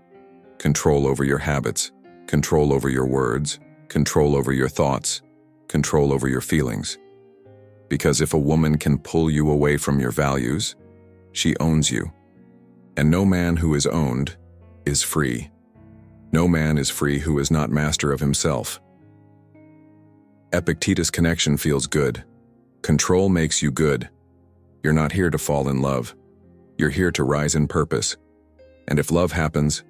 Speaker 1: Control over your habits, control over your words, control over your thoughts, control over your feelings. Because if a woman can pull you away from your values, she owns you. And no man who is owned is free. No man is free who is not master of himself. Epictetus connection feels good. Control makes you good. You're not here to fall in love. You're here to rise in purpose. And if love happens,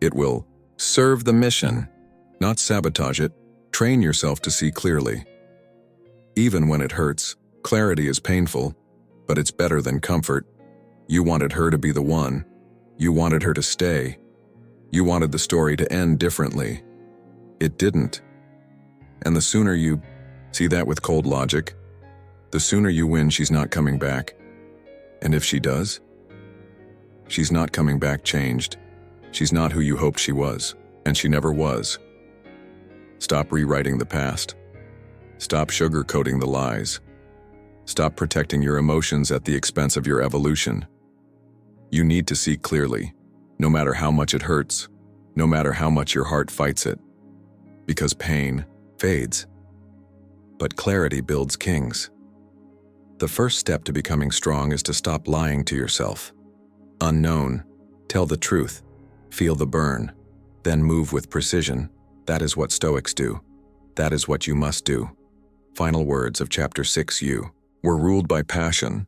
Speaker 1: it will serve the mission, not sabotage it. Train yourself to see clearly. Even when it hurts, clarity is painful, but it's better than comfort. You wanted her to be the one. You wanted her to stay. You wanted the story to end differently. It didn't. And the sooner you see that with cold logic, the sooner you win. She's not coming back. And if she does, she's not coming back changed. She's not who you hoped she was, and she never was. Stop rewriting the past. Stop sugarcoating the lies. Stop protecting your emotions at the expense of your evolution. You need to see clearly, no matter how much it hurts, no matter how much your heart fights it. Because pain fades, but clarity builds kings. The first step to becoming strong is to stop lying to yourself. Unknown, tell the truth, feel the burn, then move with precision. That is what Stoics do. That is what you must do. Final words of Chapter 6. You were ruled by passion,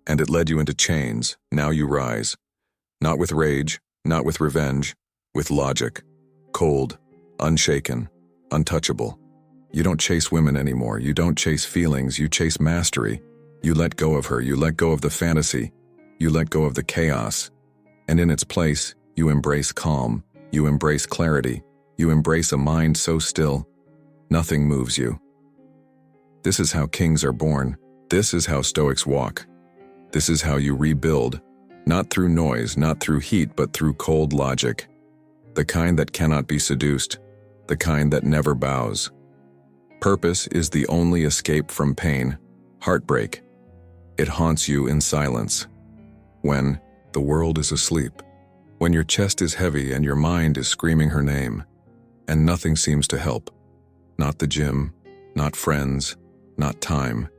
Speaker 1: and it led you into chains. Now you rise. Not with rage, not with revenge, with logic. Cold, unshaken, untouchable. You don't chase women anymore. You don't chase feelings. You chase mastery. You let go of her. You let go of the fantasy. You let go of the chaos, and in its place, you embrace calm, you embrace clarity, you embrace a mind so still, nothing moves you. This is how kings are born. This is how Stoics walk. This is how you rebuild, not through noise, not through heat, but through cold logic. The kind that cannot be seduced, the kind that never bows. Purpose is the only escape from pain, heartbreak. It haunts you in silence. When the world is asleep, when your chest is heavy and your mind is screaming her name, and nothing seems to help. Not the gym, not friends, not time,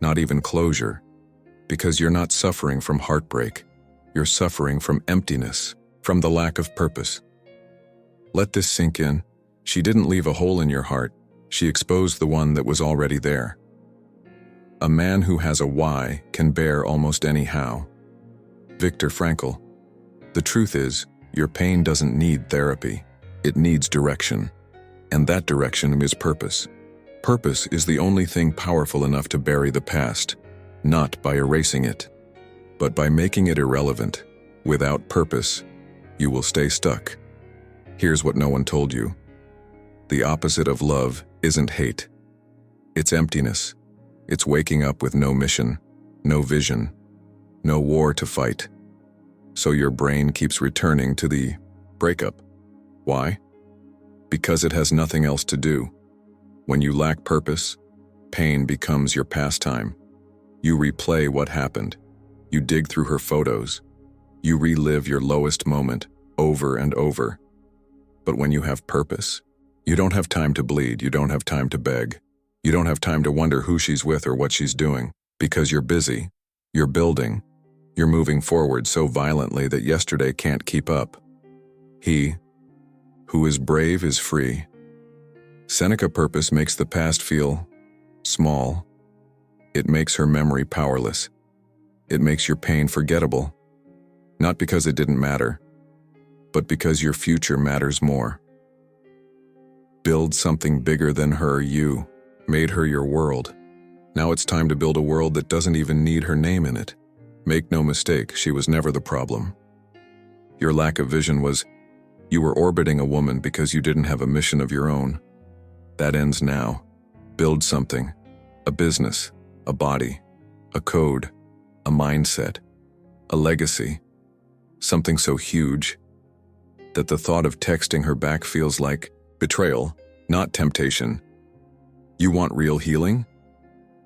Speaker 1: not even closure. Because you're not suffering from heartbreak. You're suffering from emptiness, from the lack of purpose. Let this sink in. She didn't leave a hole in your heart. She exposed the one that was already there. A man who has a why can bear almost any how. Viktor Frankl. The truth is, your pain doesn't need therapy. It needs direction. And that direction is purpose. Purpose is the only thing powerful enough to bury the past, not by erasing it, but by making it irrelevant. Without purpose, you will stay stuck. Here's what no one told you. The opposite of love isn't hate. It's emptiness. It's waking up with no mission, no vision, no war to fight. So your brain keeps returning to the breakup. Why? Because it has nothing else to do. When you lack purpose, pain becomes your pastime. You replay what happened. You dig through her photos. You relive your lowest moment over and over. But when you have purpose, you don't have time to bleed. You don't have time to beg. You don't have time to wonder who she's with or what she's doing, because you're busy. You're building. You're moving forward so violently that yesterday can't keep up. He who is brave is free. Seneca purpose makes the past feel small. It makes her memory powerless. It makes your pain forgettable. Not because it didn't matter, but because your future matters more. Build something bigger than her. You made her your world. Now it's time to build a world that doesn't even need her name in it. Make no mistake, she was never the problem. Your lack of vision was, you were orbiting a woman because you didn't have a mission of your own. That ends now. Build something. A business, a body, a code, a mindset, a legacy. Something so huge that the thought of texting her back feels like betrayal, not temptation. You want real healing?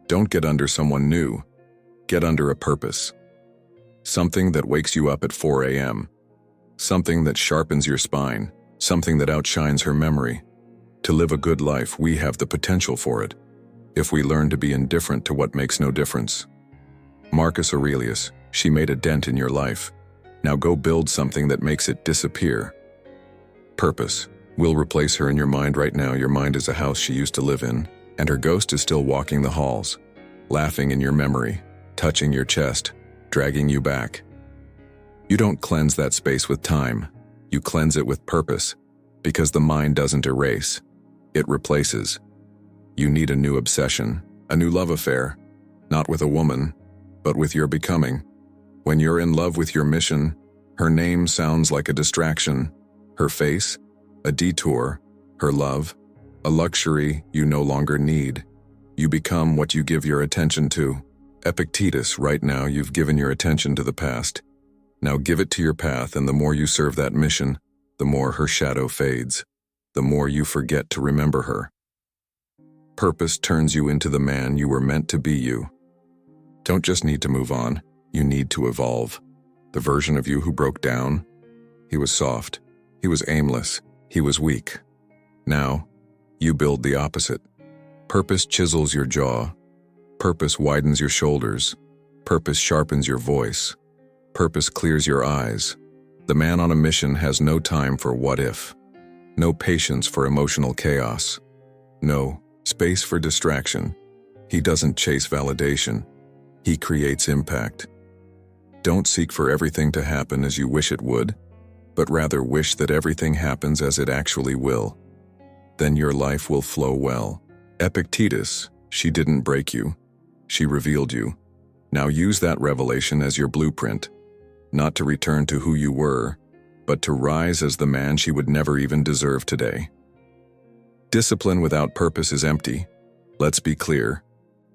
Speaker 1: Don't get under someone new. Get under a purpose. Something that wakes you up at 4 a.m. Something that sharpens your spine. Something that outshines her memory. To live a good life, we have the potential for it, if we learn to be indifferent to what makes no difference. Marcus Aurelius, she made a dent in your life. Now go build something that makes it disappear. Purpose. We'll replace her in your mind right now. Your mind is a house she used to live in, and her ghost is still walking the halls, laughing in your memory, touching your chest, dragging you back. You don't cleanse that space with time. You cleanse it with purpose, because the mind doesn't erase. It replaces. You need a new obsession, a new love affair, not with a woman, but with your becoming. When you're in love with your mission, her name sounds like a distraction, her face, a detour, her love, a luxury you no longer need. You become what you give your attention to. Epictetus, right now you've given your attention to the past. Now give it to your path, and the more you serve that mission, the more her shadow fades, the more you forget to remember her. Purpose turns you into the man you were meant to be. You don't just need to move on, you need to evolve. The version of you who broke down, he was soft, he was aimless, he was weak. Now, you build the opposite. Purpose chisels your jaw. Purpose widens your shoulders. Purpose sharpens your voice. Purpose clears your eyes. The man on a mission has no time for what if, no patience for emotional chaos, no space for distraction. He doesn't chase validation. He creates impact. Don't seek for everything to happen as you wish it would, but rather wish that everything happens as it actually will. Then your life will flow well. Epictetus, she didn't break you. She revealed you. Now use that revelation as your blueprint. not to return to who you were, but to rise as the man she would never even deserve today. Discipline without purpose is empty. Let's be clear.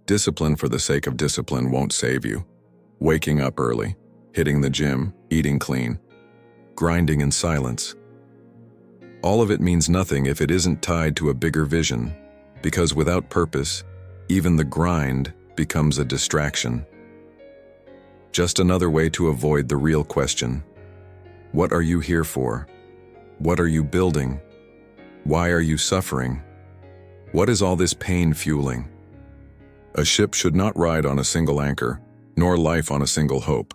Speaker 1: Discipline for the sake of discipline won't save you. Waking up early, hitting the gym, eating clean, grinding in silence. All of it means nothing if it isn't tied to a bigger vision, because without purpose, even the grind becomes a distraction. Just another way to avoid the real question. What are you here for? What are you building? Why are you suffering? What is all this pain fueling? A ship should not ride on a single anchor, nor life on a single hope.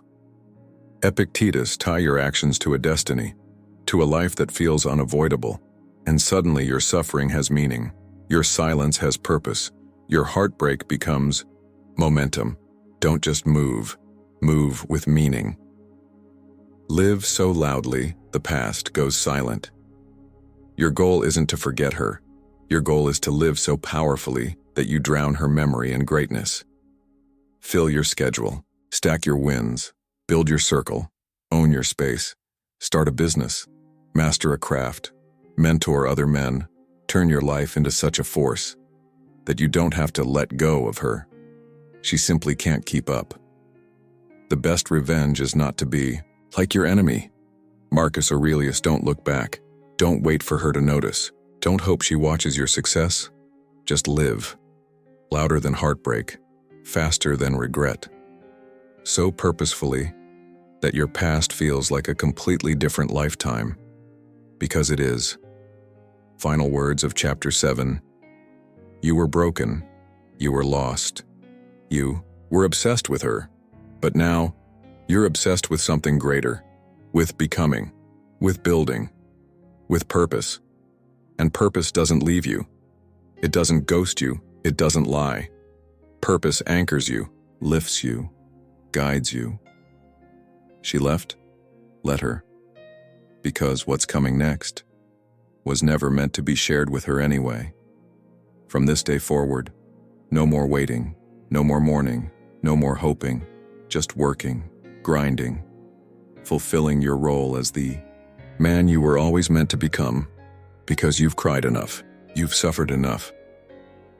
Speaker 1: Epictetus, tie your actions to a destiny, to a life that feels unavoidable, and suddenly your suffering has meaning, your silence has purpose, your heartbreak becomes momentum. Don't just move, move with meaning. Live so loudly, the past goes silent. Your goal isn't to forget her. Your goal is to live so powerfully that you drown her memory in greatness. Fill your schedule, stack your wins, build your circle, own your space, start a business, master a craft, mentor other men, turn your life into such a force that you don't have to let go of her. She simply can't keep up. The best revenge is not to be like your enemy. Marcus Aurelius, don't look back. Don't wait for her to notice. Don't hope she watches your success. Just live. Louder than heartbreak, faster than regret. So purposefully that your past feels like a completely different lifetime. Because it is. Final words of Chapter 7. You were broken. You were lost. You were obsessed with her. But now, you're obsessed with something greater. With becoming. With building. With purpose. And purpose doesn't leave you. It doesn't ghost you. It doesn't lie. Purpose anchors you, lifts you, guides you. She left? Let her. Because what's coming next was never meant to be shared with her anyway. From this day forward, no more waiting, no more mourning, no more hoping, just working, grinding, fulfilling your role as the man you were always meant to become, because you've cried enough, you've suffered enough.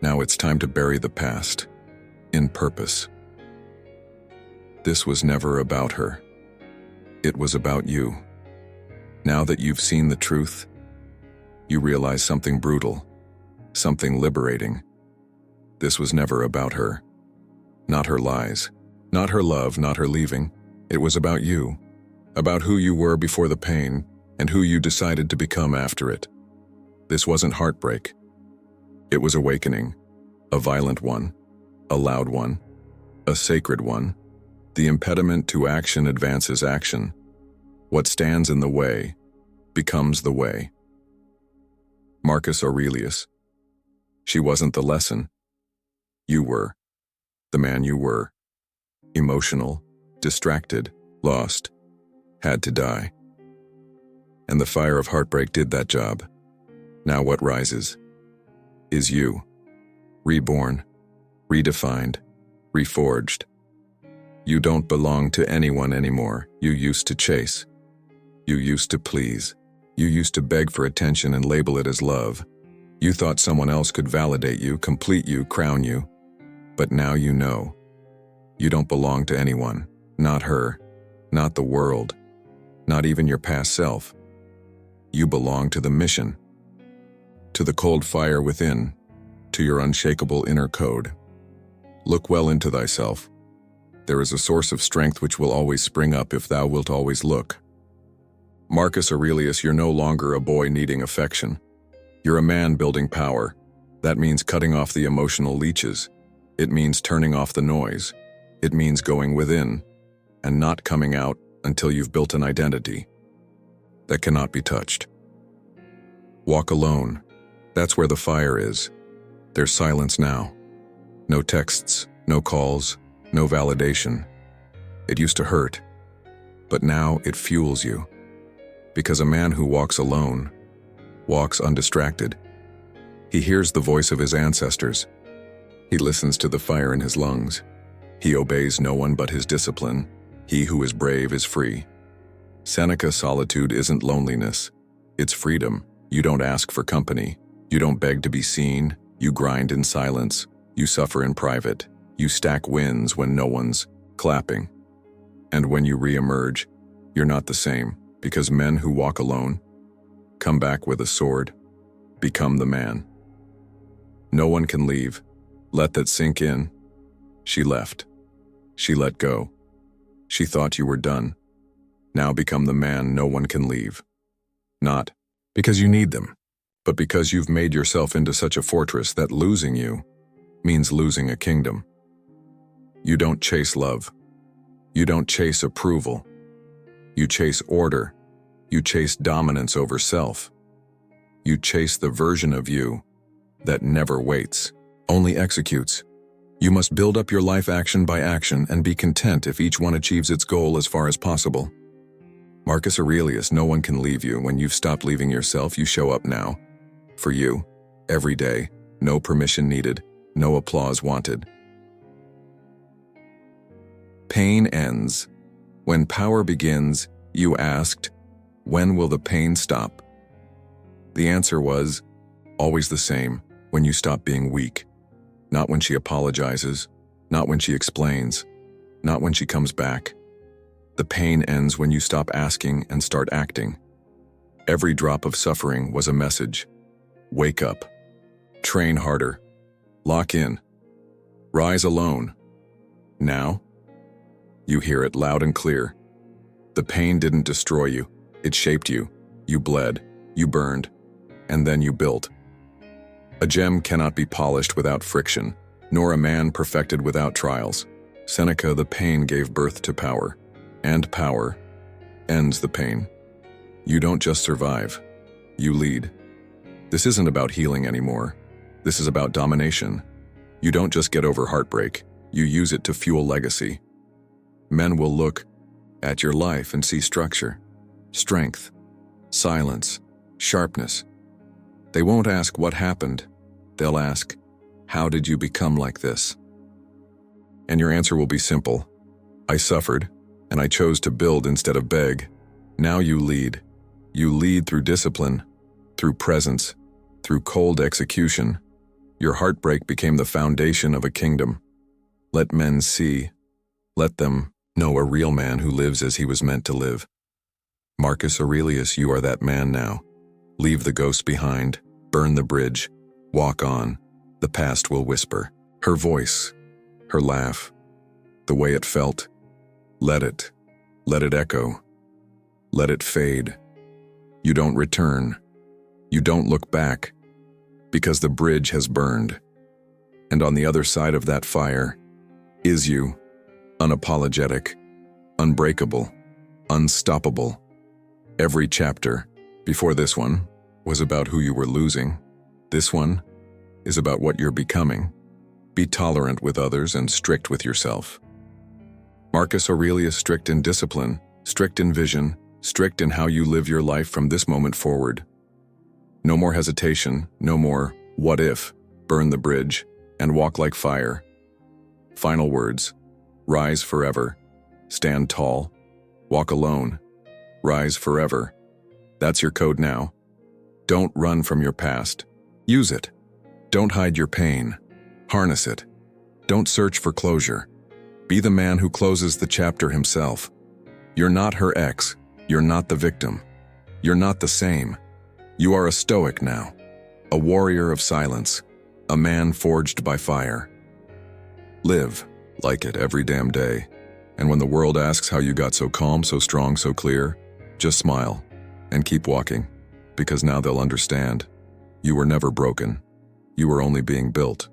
Speaker 1: Now it's time to bury the past, in purpose. This was never about her. It was about you. Now that you've seen the truth, you realize something brutal, something liberating. This was never about her. Not her lies, not her love, not her leaving. It was about you, about who you were before the pain and who you decided to become after it. This wasn't heartbreak. It was awakening, a violent one, a loud one, a sacred one. The impediment to action advances action. What stands in the way becomes the way. Marcus Aurelius. She wasn't the lesson. You were. The man you were. Emotional, distracted, lost, had to die. And the fire of heartbreak did that job. Now what rises is you. Reborn, redefined, reforged. You don't belong to anyone anymore. You used to chase. You used to please. You used to beg for attention and label it as love. You thought someone else could validate you, complete you, crown you. But now you know. You don't belong to anyone. Not her. Not the world. Not even your past self. You belong to the mission. To the cold fire within. To your unshakable inner code. Look well into thyself. There is a source of strength which will always spring up if thou wilt always look. Marcus Aurelius, you're no longer a boy needing affection. You're a man building power. That means cutting off the emotional leeches. It means turning off the noise. It means going within and not coming out until you've built an identity that cannot be touched. Walk alone. That's where the fire is. There's silence now. No texts, no calls, no validation. It used to hurt, but now it fuels you. Because a man who walks alone walks undistracted. He hears the voice of his ancestors. He listens to the fire in his lungs. He obeys no one but his discipline. He who is brave is free. Seneca, solitude isn't loneliness. It's freedom. You don't ask for company. You don't beg to be seen. You grind in silence. You suffer in private. You stack wins when no one's clapping. And when you re-emerge, you're not the same, because men who walk alone come back with a sword, become the man. No one can leave. Let that sink in. She left. She let go. She thought you were done. Now become the man no one can leave. Not because you need them, but because you've made yourself into such a fortress that losing you means losing a kingdom. You don't chase love. You don't chase approval. You chase order. You chase dominance over self. You chase the version of you that never waits, only executes. You must build up your life action by action and be content if each one achieves its goal as far as possible. Marcus Aurelius, no one can leave you. When you've stopped leaving yourself, you show up now. For you, every day, no permission needed, no applause wanted. Pain ends. When power begins, you asked, when will the pain stop? The answer was, always the same, when you stop being weak. Not when she apologizes, not when she explains, not when she comes back. The pain ends when you stop asking and start acting. Every drop of suffering was a message. Wake up. Train harder. Lock in. Rise alone. Now, you hear it loud and clear. The pain didn't destroy you. It shaped you. You bled. You burned. And then you built. A gem cannot be polished without friction, nor a man perfected without trials. Seneca, the pain gave birth to power, and power ends the pain. You don't just survive, you lead. This isn't about healing anymore. This is about domination. You don't just get over heartbreak, you use it to fuel legacy. Men will look at your life and see structure, strength, silence, sharpness. They won't ask what happened. They'll ask, how did you become like this? And your answer will be simple. I suffered, and I chose to build instead of beg. Now you lead. You lead through discipline, through presence, through cold execution. Your heartbreak became the foundation of a kingdom. Let men see. Let them know a real man who lives as he was meant to live. Marcus Aurelius, you are that man now. Leave the ghost behind. Burn the bridge. Walk on. The past will whisper. Her voice. Her laugh. The way it felt. Let it. Let it echo. Let it fade. You don't return. You don't look back. Because the bridge has burned. And on the other side of that fire is you. Unapologetic. Unbreakable. Unstoppable. Every chapter, before this one, was about who you were losing. This one is about what you're becoming. Be tolerant with others and strict with yourself. Marcus Aurelius, strict in discipline, strict in vision, strict in how you live your life from this moment forward. No more hesitation, no more what if, burn the bridge, and walk like fire. Final words, rise forever, stand tall, walk alone, rise forever. That's your code now. Don't run from your past. Use it. Don't hide your pain. Harness it. Don't search for closure. Be the man who closes the chapter himself. You're not her ex. You're not the victim. You're not the same. You are a Stoic now. A warrior of silence. A man forged by fire. Live like it every damn day. And when the world asks how you got so calm, so strong, so clear, just smile and keep walking. Because now they'll understand. You were never broken. You were only being built.